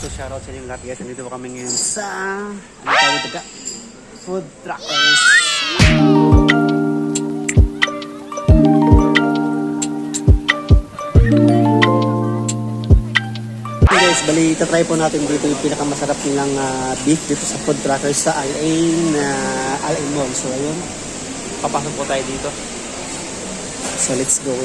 So shoutout sa inyo lahat guys. Nandito po kami ngayon sa ano tawag ito ka? Food Truckers. Okay guys, bali try po natin dito yung pinakamasarap nilang beef dito sa Food Truckers sa Al-Ain Mall. So ayun, papasok po tayo dito. So let's go.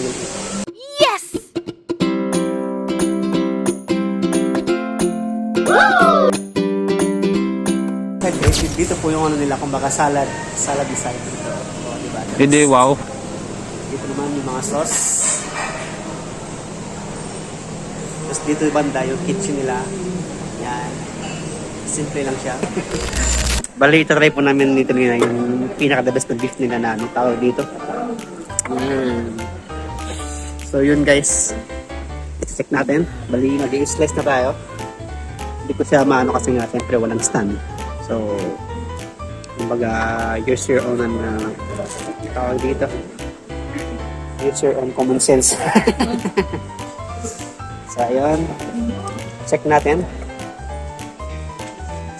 Dito po yung ano nila, kumbaga salad design dito. O, diba? Hindi, wow. Dito naman yung mga sauce. Tapos dito banda yung kitchen nila. Yan. Simple lang siya. Bali, try po namin dito nila yung pinaka-the best na beef nila na tawag dito. So yun guys. Check natin. Bali, mag-i-slice na tayo. Hindi ko siya maano kasi nga siyempre walang stand. So, kumbaga, use your own tawag dito. Use your own common sense. So, ayun. Check natin.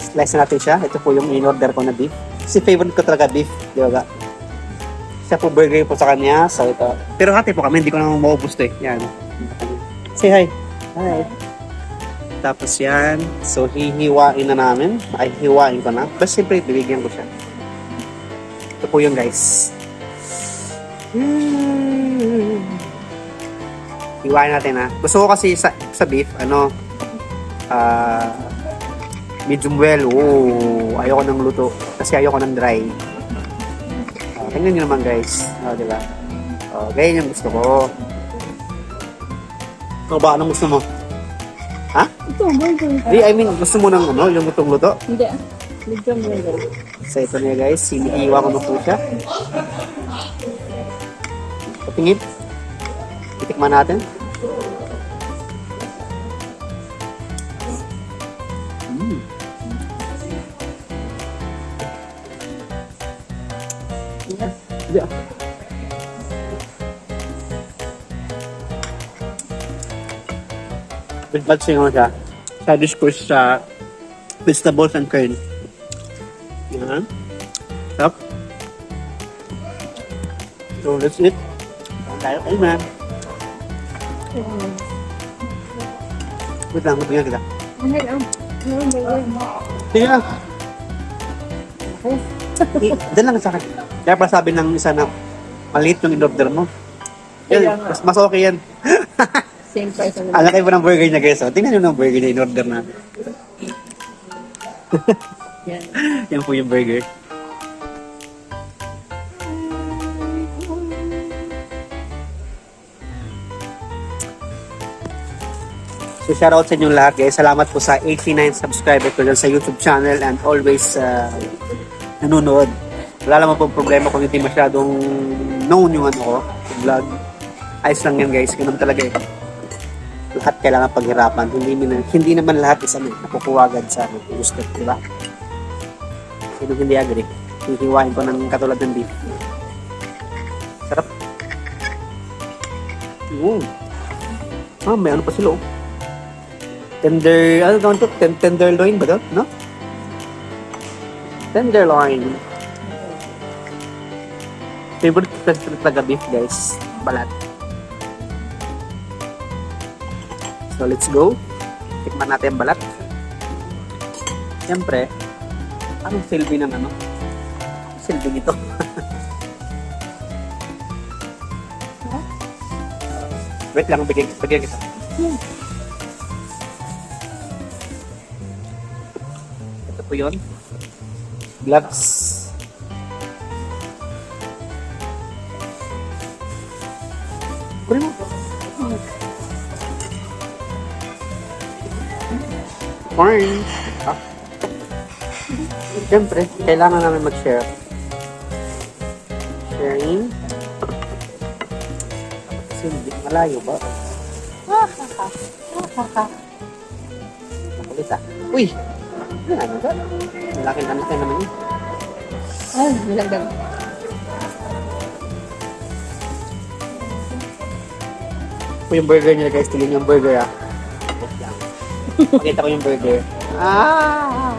Slice natin siya. Ito po yung in-order ko na beef. Kasi favorite ko talaga beef. Di ba? Siya po burger po sa kanya. So, ito. Pero hati po kami. Hindi ko naman maubos to eh. Yan. Say hi. Hi. Tapos yan. So, hihiwain na namin. Ay, hiwain ko na. Tapos, siyempre, bibigyan ko siya. Ito po yun, guys. Hiwain natin, ha. Gusto ko kasi sa beef, medium well. Oh, ayoko ng luto. Kasi ayoko ng dry. Tingnan nyo naman, guys. Diba? Ganyan yung gusto ko. So, ba? Anong gusto mo? Ha? Ito, burger. I mean, gusto mo ng yung lutong luto? Hindi. Medium burger. So ito niya guys, sinihiwa ko na po siya. Patingin. Titikman natin. Yeah. With bad sing siya. Sa discourse sa vegetables and curd. Yan. Stop. So let's eat. Tayo kayo na. Wait lang, magbigyan kita. Okay lang. Sige lang. Diyan lang sa akin. Kaya pa sabi ng isa na maliit yung in-order mo. Yan, mas okay yan. Same price. Alam kayo po ng burger niya guys. Tingnan nyo ng burger niya in-order na. Yan. Yan po yung burger. So shoutout sa inyong lahat guys. Salamat po sa 89 subscriber ko dyan sa YouTube channel and always nanonood. Wala naman po problema kung hindi masyadong known yung ko, vlog. Ayos lang yan guys. Ganun talaga eh. Lahat kailangan paghirapan. Hindi naman lahat isa nakukuha agad sa gusto. Diba? Sino hindi agree? Hihiwain ko ng katulad ng beef. Sarap. May ano pa sila oh. Ano to? Tenderloin ba to? No? Tenderloin. Favorite talaga beef guys. Balat. So let's go. Tikman natin ang balat. Siyempre, anong silbi ng silbi nito? Wait lang, bigyan kita. Ito po yun. Gloves. Kunin mo. Corn. Siyempre, kailangan namin mag-share. Sharing. Kasi hindi malayo ba? Nakulit ah. Uy! Ano ba? Malaking anak na naman yun. Ay, nilagdag. Ito yung burger nila guys. Tingin yung burger ah. Pakita ko yung burger. Ah!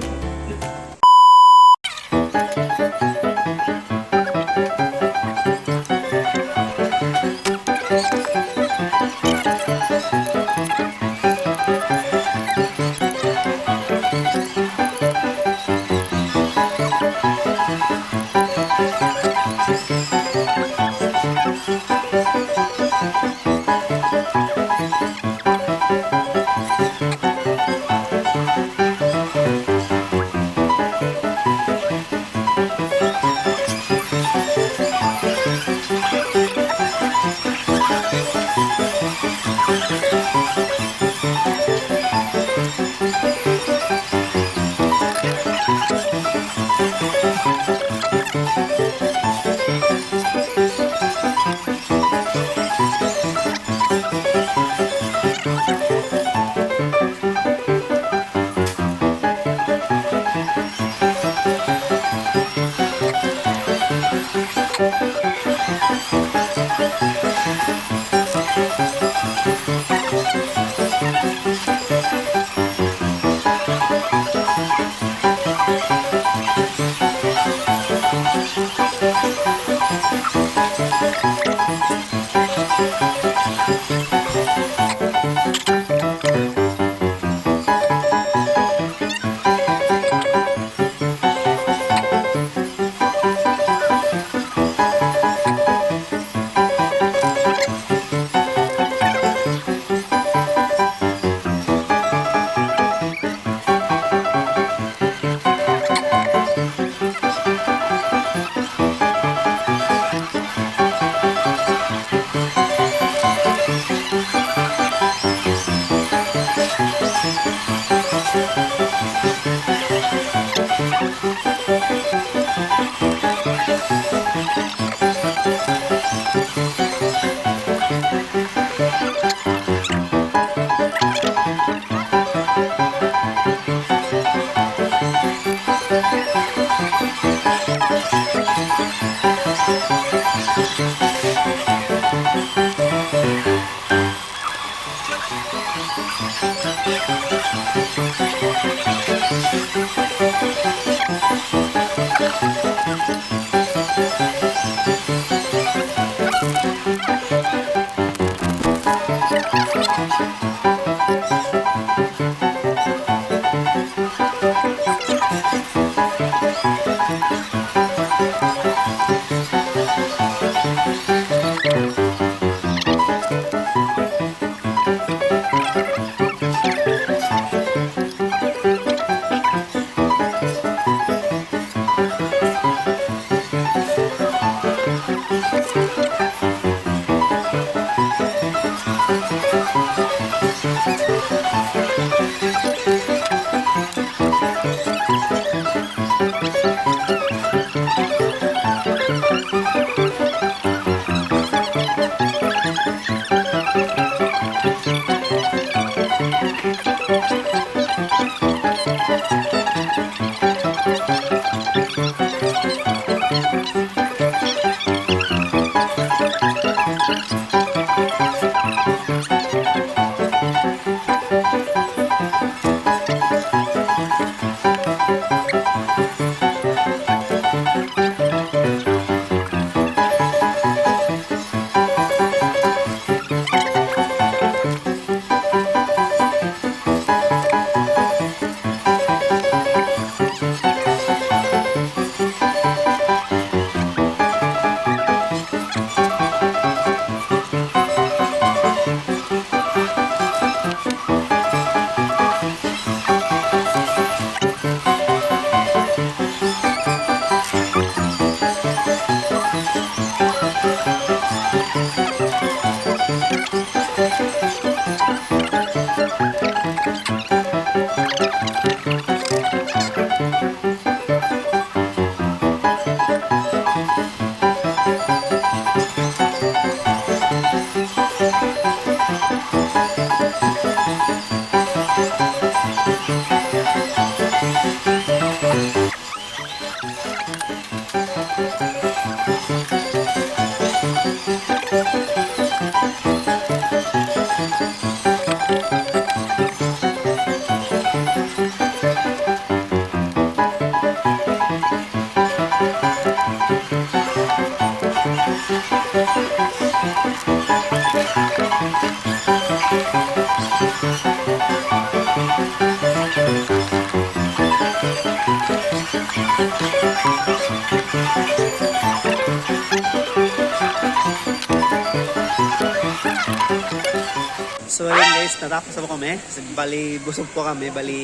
guys, natapos na po kami. Bali, busog po kami. Bali,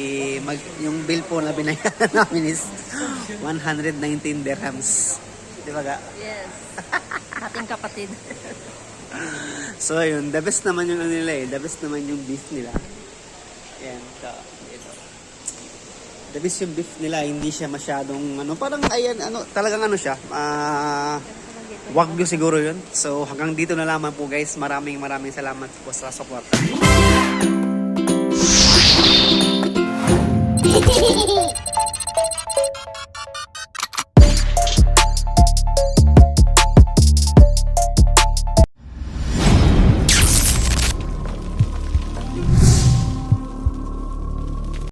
yung bill po na binayaran namin is 119 dirhams. Di ba ga? Yes. Ating kapatid. So ayun, the best naman yung ano nila eh. The best naman yung beef nila. Ayan, so, ito. The best yung beef nila, hindi siya masyadong ano, parang ayan, ano, talagang ano siya. Wagyu siguro yun. So hanggang dito na lamang po guys. Maraming salamat po sa support.